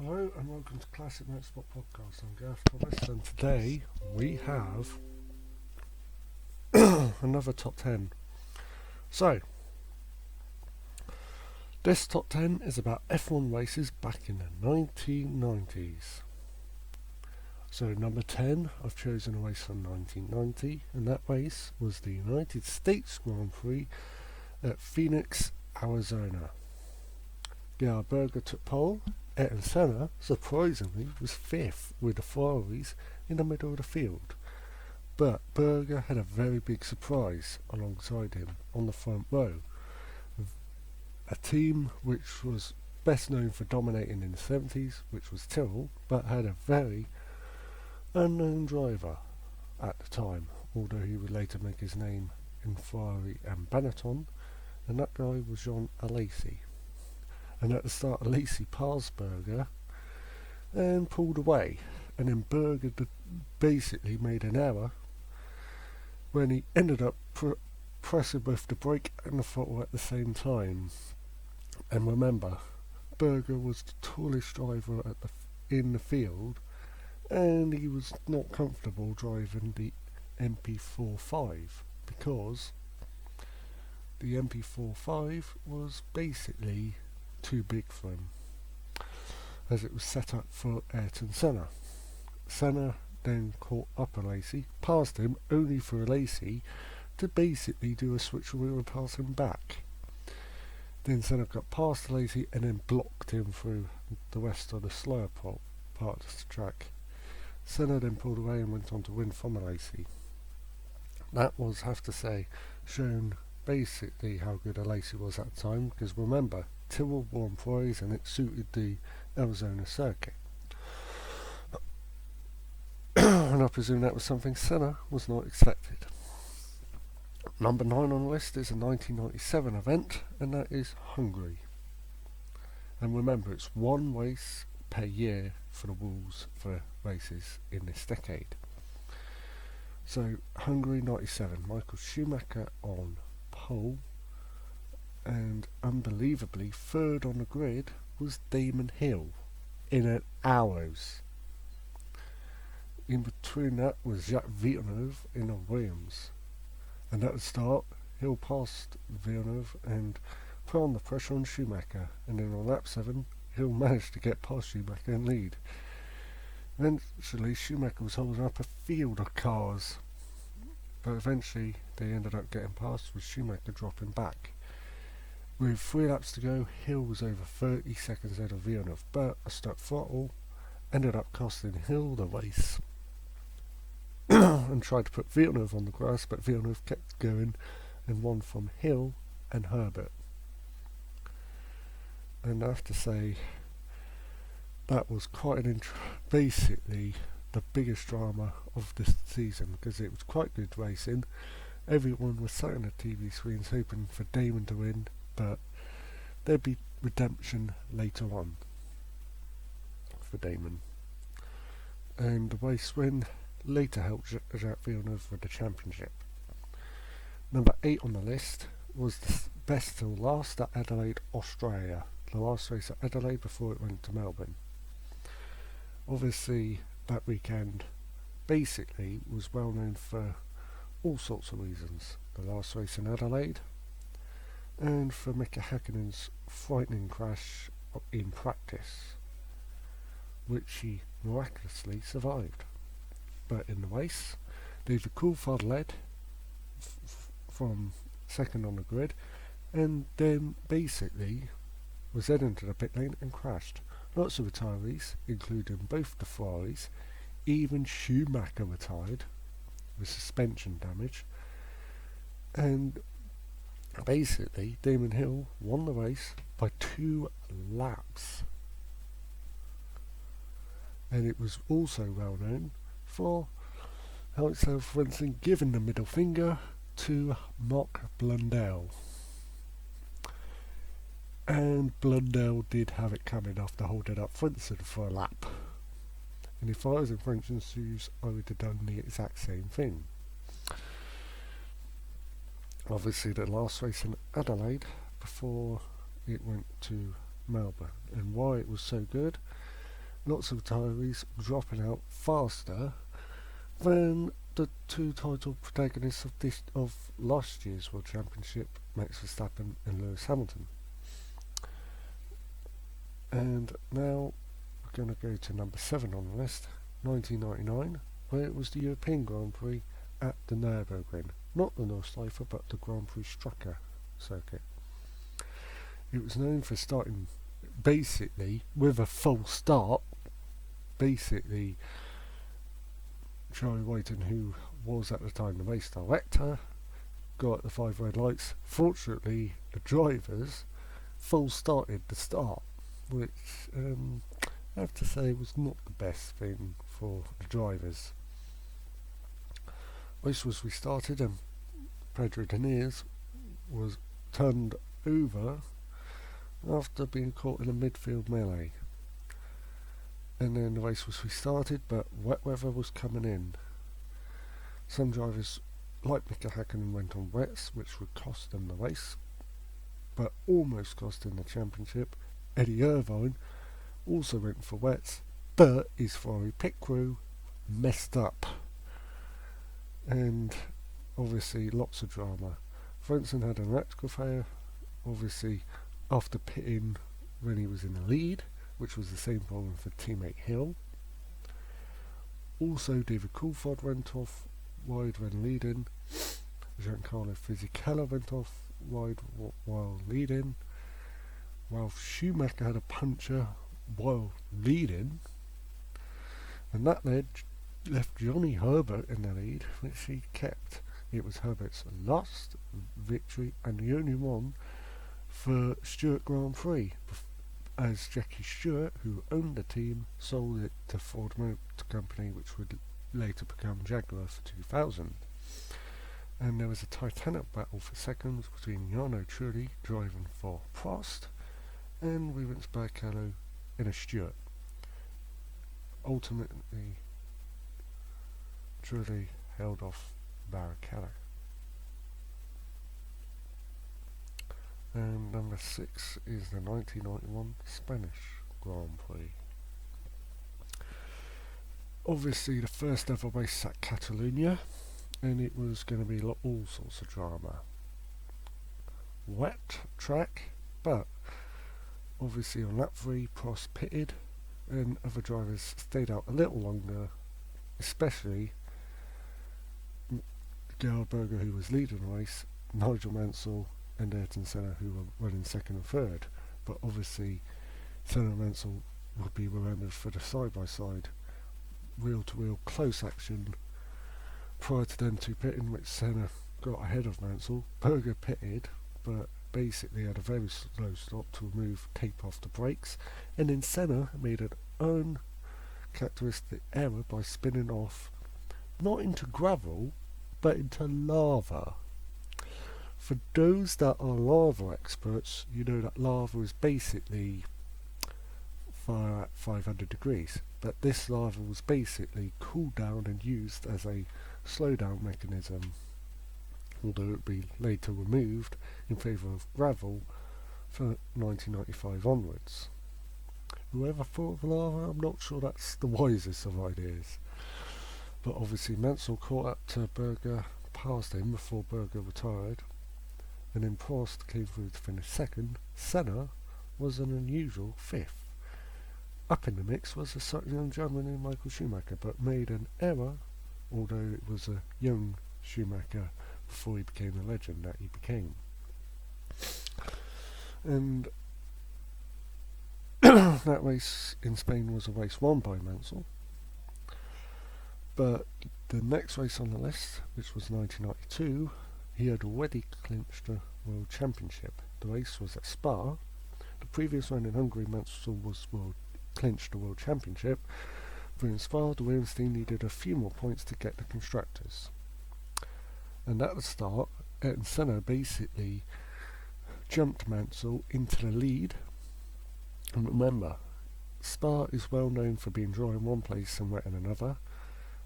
Hello and welcome to Classic Motorsport Podcasts. I'm Gareth Thomas and today we have another top 10. So, this top 10 is about F1 races back in the 1990s. So number 10, I've chosen a race from 1990, and that race was the United States Grand Prix at Phoenix, Arizona. Gerhard Berger took pole. Ayrton Senna, surprisingly, was fifth with the Ferraris in the middle of the field. But Berger had a very big surprise alongside him on the front row. A team which was best known for dominating in the 70s, which was Tyrrell, but had a very unknown driver at the time, although he would later make his name in Ferrari and Benetton, and that guy was Jean Alesi. And at the start, Alesi passed Berger and pulled away. And then Berger basically made an error when he ended up pressing both the brake and the throttle at the same time. And remember, Berger was the tallest driver in the field, and he was not comfortable driving the MP45 because the MP45 was basically too big for him, as it was set up for Ayrton Senna. Senna then caught up Alesi, passed him, only for Alesi to basically do a switcheroo and pass him back. Then Senna got past Alesi and then blocked him through the rest of the slower part of the track. Senna then pulled away and went on to win from Alesi. That was, have to say, shown basically how good Alesi was at the time, because remember, Tyrrell won Prix and it suited the Arizona circuit. And I presume that was something Senna was not expected. Number 9 on the list is a 1997 event, and that is Hungary. And remember, it's one race per year for the rules for races in this decade. So, Hungary 97, Michael Schumacher on pole, and unbelievably third on the grid was Damon Hill in an Arrows. In between that was Jacques Villeneuve in a Williams, and at the start Hill passed Villeneuve and put on the pressure on Schumacher, and then on lap 7 Hill managed to get past Schumacher and lead. Eventually Schumacher was holding up a field of cars, but eventually they ended up getting past with Schumacher dropping back. With 3 laps to go, Hill was over 30 seconds ahead of Villeneuve, but a stuck throttle ended up costing Hill the race. And tried to put Villeneuve on the grass, but Villeneuve kept going and won from Hill and Herbert. And I have to say, that was quite basically the biggest drama of this season, because it was quite good racing. Everyone was sat on the TV screens hoping for Damon to win, but there'd be redemption later on for Damon. And the race win later helped Jacques Villeneuve with the championship. Number 8 on the list was the best till last at Adelaide, Australia. The last race at Adelaide before it went to Melbourne. Obviously, that weekend basically was well known for all sorts of reasons. The last race in Adelaide, and for Mika Häkkinen's frightening crash in practice, which he miraculously survived. But in the race, David Coulthard led from second on the grid, and then basically was led into the pit lane and crashed. Lots of retirees, including both the Ferraris, even Schumacher retired with suspension damage, and basically Damon Hill won the race by 2 laps. And it was also well known for Alex Albon giving the middle finger to Mark Blundell. And Blundell did have it coming after holding up Frentzen for a lap. And if I was in Frentzen's shoes, I would have done the exact same thing. Obviously the last race in Adelaide before it went to Melbourne, and why it was so good, lots of retirees dropping out faster than the two title protagonists of last year's World Championship, Max Verstappen and Lewis Hamilton. And now we're going to go to number 7 on the list, 1999, where it was the European Grand Prix at the Nürburgring. Not the Nordschleife, but the Grand Prix Strucker circuit. It was known for starting basically with a full start. Basically, Charlie Whiten, who was at the time the race director, got the 5 red lights. Fortunately, the drivers full started the start, which I have to say was not the best thing for the drivers. Race was restarted and Pedro Diniz was turned over after being caught in a midfield melee. And then the race was restarted, but wet weather was coming in. Some drivers, like Mika Häkkinen, went on wets, which would cost them the race, but almost cost him the championship. Eddie Irvine also went for wets, but his Ferrari pit crew messed up. And obviously lots of drama. Frentzen had an electrical failure, obviously after pitting when he was in the lead, which was the same problem for teammate Hill. Also David Coulthard went off wide when leading. Giancarlo Fisichella went off wide while leading. Ralf Schumacher had a puncture while leading, and that left Johnny Herbert in the lead, which he kept. It was Herbert's last victory and the only one for Stewart Grand Prix, as Jackie Stewart, who owned the team, sold it to Ford Motor Company, which would later become Jaguar for 2000. And there was a titanic battle for seconds between Jarno Trulli driving for Prost and Rubens Barrichello in a Stewart. Ultimately, Trulli held off Barrichello. And number 6 is the 1991 Spanish Grand Prix. Obviously the first ever race at Catalunya, and it was going to be all sorts of drama. Wet track, but obviously on lap 3 Prost pitted and other drivers stayed out a little longer, especially Gerhard Berger, who was leading the race, Nigel Mansell and Ayrton Senna, who were running second and third. But obviously Senna and Mansell would be remembered for the side-by-side wheel-to-wheel close action prior to them two pitting, which Senna got ahead of Mansell. Berger pitted, but basically had a very slow stop to remove tape off the brakes, and then Senna made an uncharacteristic error by spinning off, not into gravel, but into lava. For those that are lava experts, you know that lava is basically fire at 500 degrees, but this lava was basically cooled down and used as a slowdown mechanism, although it would be later removed in favour of gravel for 1995 onwards. Whoever thought of lava, I'm not sure that's the wisest of ideas. But obviously Mansell caught up to Berger, passed him before Berger retired, and then Prost came through to finish second. Senna was an unusual 5th. Up in the mix was a certain young German named Michael Schumacher, but made an error, although it was a young Schumacher before he became the legend that he became. And that race in Spain was a race won by Mansell. But the next race on the list, which was 1992, he had already clinched the World Championship. The race was at Spa. The previous round in Hungary, Mansell clinched the World Championship. But in Spa, the Williams team needed a few more points to get the constructors. And at the start, Ayrton Senna basically jumped Mansell into the lead. And remember, Spa is well known for being dry in one place and wet in another.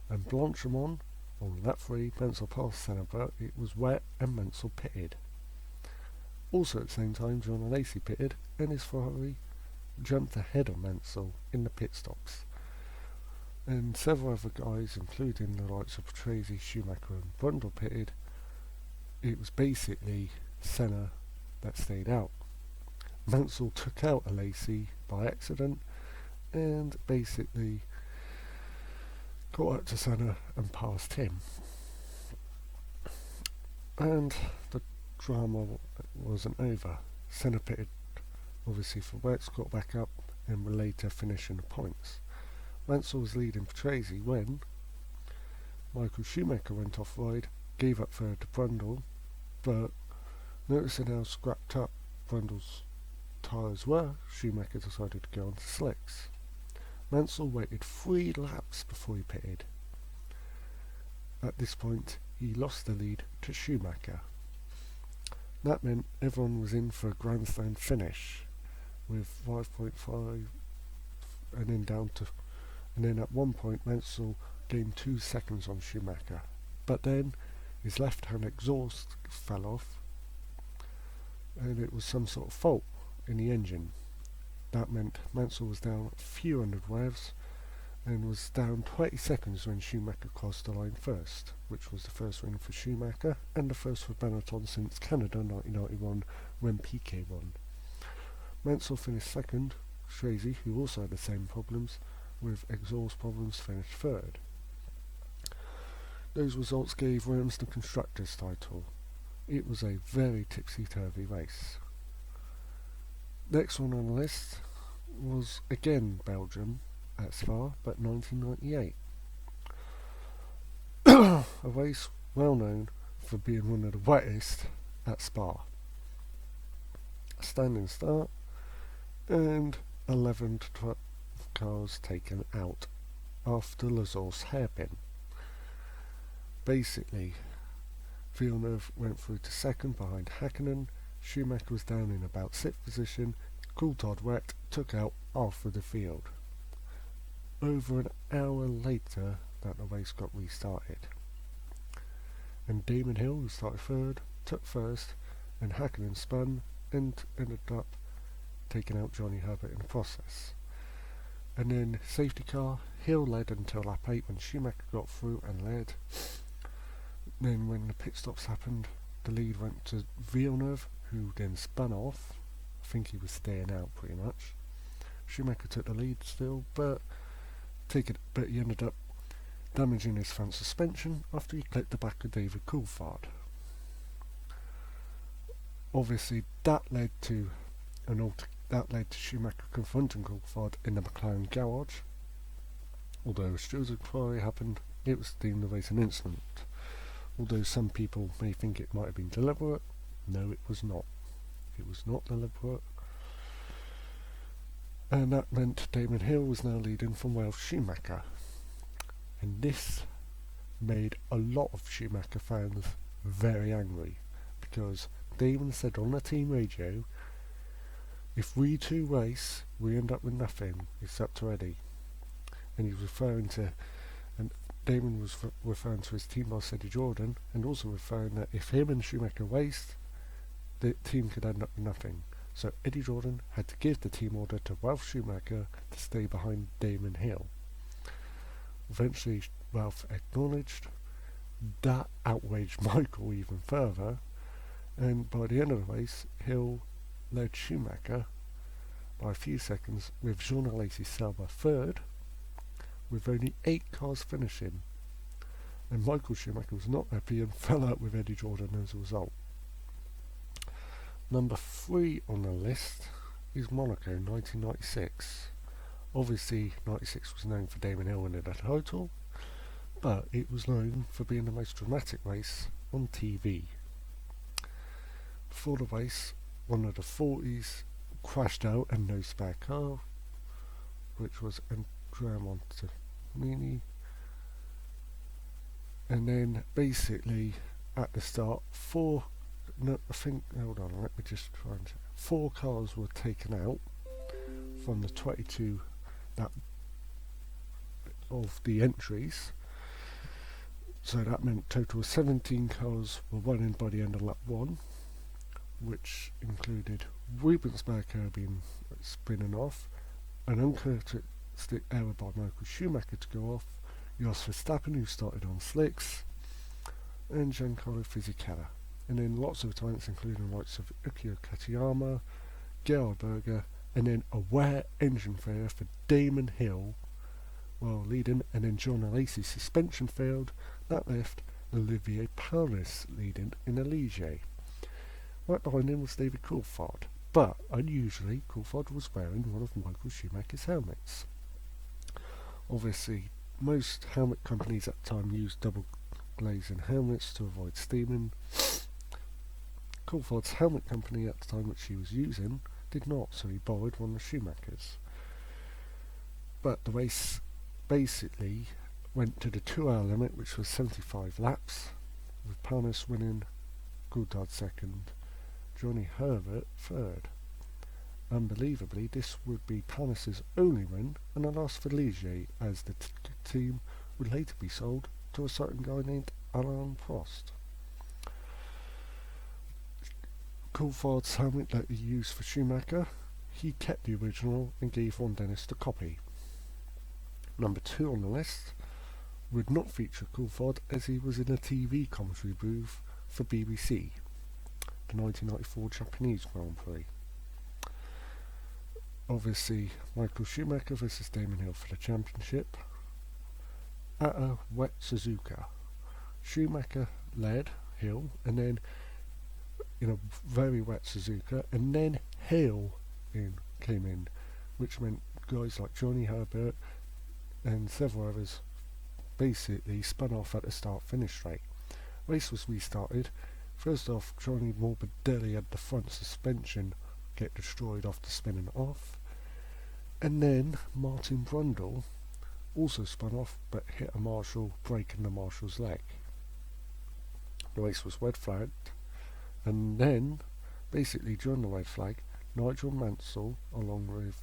And Blanchimont, on lap 3, Mansell passed Senna, but it was wet and Mansell pitted. Also at the same time, John Alesi pitted, and his Ferrari jumped ahead of Mansell in the pit stops, and several other guys, including the likes of Prix, Schumacher and Brundle, pitted. It was basically Senna that stayed out. Mansell took out Alesi by accident and basically got up to Senna and passed him. And the drama wasn't over. Senna pitted obviously for wets, got back up and were later finishing the points. Mansell was leading Patrese when Michael Schumacher went off-ride, gave up third to Brundle, but noticing how scrapped up Brundle's tyres were, Schumacher decided to go on to slicks. Mansell waited 3 laps before he pitted. At this point, he lost the lead to Schumacher. That meant everyone was in for a grandstand finish with 5.5 and then at one point Mansell gained 2 seconds on Schumacher, but then his left-hand exhaust fell off and it was some sort of fault in the engine. That meant Mansell was down a few hundred revs and was down 20 seconds when Schumacher crossed the line first, which was the first win for Schumacher and the first for Benetton since Canada 1991 when Piquet won. Mansell finished second. Tracy, who also had the same problems with exhaust problems, finished third. Those results gave Williams the Constructors' title. It was a very tipsy-turvy race. Next one on the list was again Belgium at Spa, but 1998. A race well known for being one of the wettest at Spa. Standing start and 11 to 12 cars taken out after Lazor's hairpin. Basically, Villeneuve went through to second behind Hakkinen. Schumacher was down in about 6th position. Coulthard wet took out half of the field. Over an hour later that the race got restarted. And Damon Hill, who started third, took first, and Hakkinen spun and ended up taking out Johnny Herbert in the process. And then safety car, Hill led until lap 8 when Schumacher got through and led. Then when the pit stops happened, the lead went to Villeneuve, who then spun off. I think he was staying out pretty much. Schumacher took the lead still, but he ended up damaging his front suspension after he clipped the back of David Coulthard. Obviously, that led to Schumacher confronting Coulthard in the McLaren garage. Although a Stroza quarry happened, it was deemed a racing incident. Although some people may think it might have been deliberate, no, it was not. It was not deliberate. And that meant Damon Hill was now leading from Welsh Schumacher. And this made a lot of Schumacher fans very angry, because Damon said on the team radio, if we two race, we end up with nothing, it's up to Eddie. And he was referring to, and Damon was referring to his team boss Eddie Jordan, and also referring that if him and Schumacher raced, the team could end up with nothing. So Eddie Jordan had to give the team order to Ralph Schumacher to stay behind Damon Hill. Eventually Ralph acknowledged. That outraged Michael even further, and by the end of the race, Hill led Schumacher by a few seconds, with Jean Alesi Sauber third, with only 8 cars finishing, and Michael Schumacher was not happy and fell out with Eddie Jordan as a result. Number 3 on the list is Monaco 1996. Obviously 96 was known for Damon Hill winning the title, but it was known for being the most dramatic race on TV. Before the race, one of the 40s crashed out and no spare car, which was Andrea Montemini. And then basically at the start, 4 cars were taken out from the 22 of the entries. So that meant total of 17 cars were running by the end of lap 1, which included Rubens Barrichello being spinning off, an uncharacteristic error by Michael Schumacher to go off, Jos Verstappen, who started on slicks, and Giancarlo Fisichella. And then lots of talents, including the likes of Ukio Katayama, Gerhard Berger, and then a wet engine failure for Damon Hill while leading, and then John Lacey's suspension failed. That left Olivier Panis leading in a Ligier. Right behind him was David Coulthard, but unusually Coulthard was wearing one of Michael Schumacher's helmets. Obviously, most helmet companies at the time used double glazing helmets to avoid steaming. Coulthard's helmet company at the time which he was using did not, so he borrowed one of Schumacher's. But the race basically went to the 2-hour limit, which was 75 laps, with Panis winning, Coulthard second, Johnny Herbert third. Unbelievably, this would be Panis' only win and a loss for Ligier, as the team would later be sold to a certain guy named Alain Prost. Coulthard's helmet that he used for Schumacher, he kept the original and gave Ron Dennis the copy. Number 2 on the list would not feature Coulthard, as he was in a TV commentary booth for BBC, the 1994 Japanese Grand Prix. Obviously, Michael Schumacher versus Damon Hill for the championship at a wet Suzuka. Schumacher led Hill, and then in a very wet Suzuka, and then Hill came in, which meant guys like Johnny Herbert and several others basically spun off at the start-finish straight. Race was restarted. First off, Johnny Morbidelli had the front suspension get destroyed after spinning off, and then Martin Brundle also spun off but hit a marshal, breaking the marshal's leg. The race was red flagged, and then basically during the red flag, Nigel Mansell along with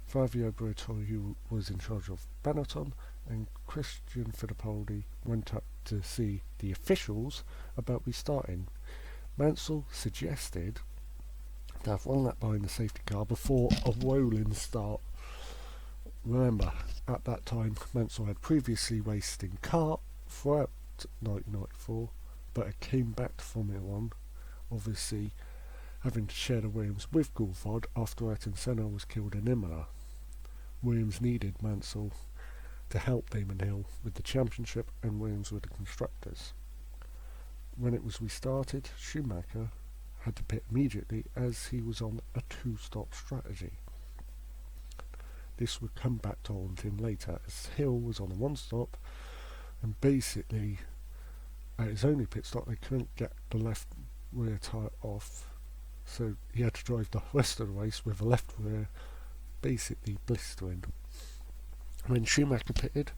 Fabio Briatore, who was in charge of Benetton, and Christian Fittipaldi went up to see the officials about restarting. Mansell suggested to have one lap behind the safety car before a rolling start. Remember, at that time Mansell had previously raced in kart throughout 1994, but it came back to Formula 1, obviously having to share the Williams with Coulthard after Ayrton Senna was killed in Imola. Williams needed Mansell to help Damon Hill with the championship and Williams with the constructors. When it was restarted, Schumacher had to pit immediately as he was on a 2-stop strategy. This would come back to haunt him later, as Hill was on a 1-stop, and basically at his only pit stop they couldn't get the left rear tyre off, so he had to drive the rest of the race with the left rear basically blistering. When Schumacher pitted,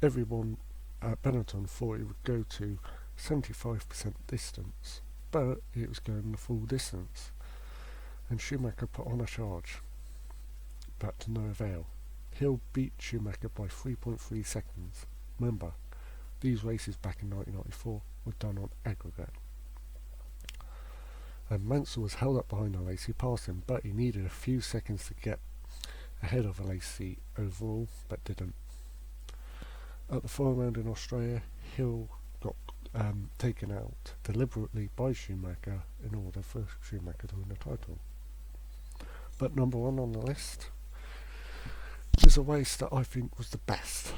everyone at Benetton thought it would go to 75% distance, but it was going the full distance, and Schumacher put on a charge, but to no avail. Hill beat Schumacher by 3.3 seconds. Remember, these races back in 1994 were done on aggregate. And Mansell was held up behind Lacey, passed him, but he needed a few seconds to get ahead of Lacey overall, but didn't. At the final round in Australia, Hill got taken out deliberately by Schumacher in order for Schumacher to win the title. But number 1 on the list is a race that I think was the best.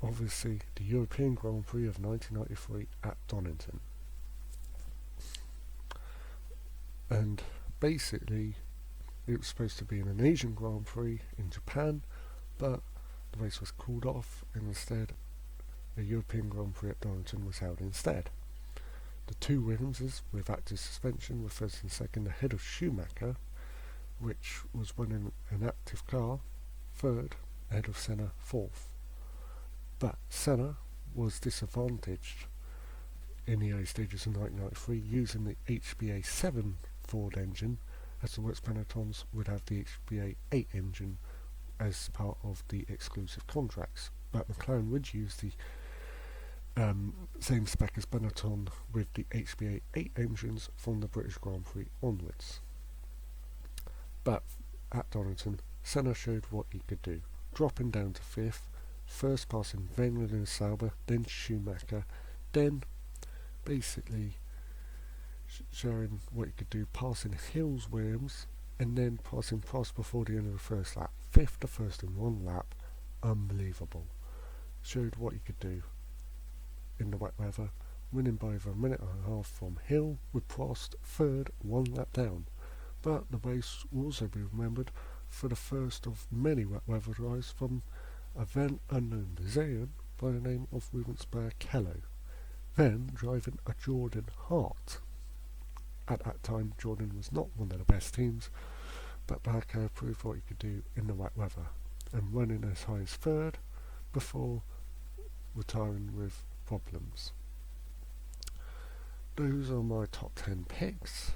Obviously, the European Grand Prix of 1993 at Donnington. And basically, it was supposed to be an Asian Grand Prix in Japan, but the race was called off, and instead a European Grand Prix at Donington was held instead. The 2 Williamses with active suspension were first and second ahead of Schumacher, which was running an active car, third ahead of Senna, fourth. But Senna was disadvantaged in the early stages of 1993 using the HBA 7 Ford engine, as the works Benettons would have the HBA 8 engine as part of the exclusive contracts, but McLaren would use the Same spec as Benetton with the HBA 8 engines from the British Grand Prix onwards. But at Donnington, Senna showed what he could do, dropping down to 5th, first passing Vettel and Sauber, then Schumacher, then basically showing what he could do, passing Hills, Williams, and then passing Prost before the end of the first lap. 5th to first in one lap, unbelievable. Showed what he could do in the wet weather, winning by over a minute and a half from Hill, with Prost 3rd, 1 lap down. But the race will also be remembered for the first of many wet weather drives from a then unknown Brazilian by the name of Rubens Barrichello, then driving a Jordan Hart. At that time, Jordan was not one of the best teams, but Barrichello proved what he could do in the wet weather, and running as high as 3rd before retiring with problems. Those are my top 10 picks,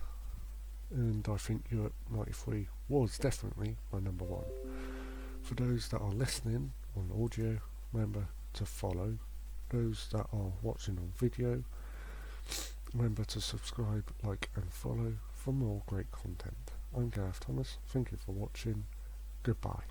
and I think Europe 93 was definitely my number 1. For those that are listening on audio, remember to follow. Those that are watching on video, remember to subscribe, like and follow for more great content. I'm Gareth Thomas, thank you for watching, goodbye.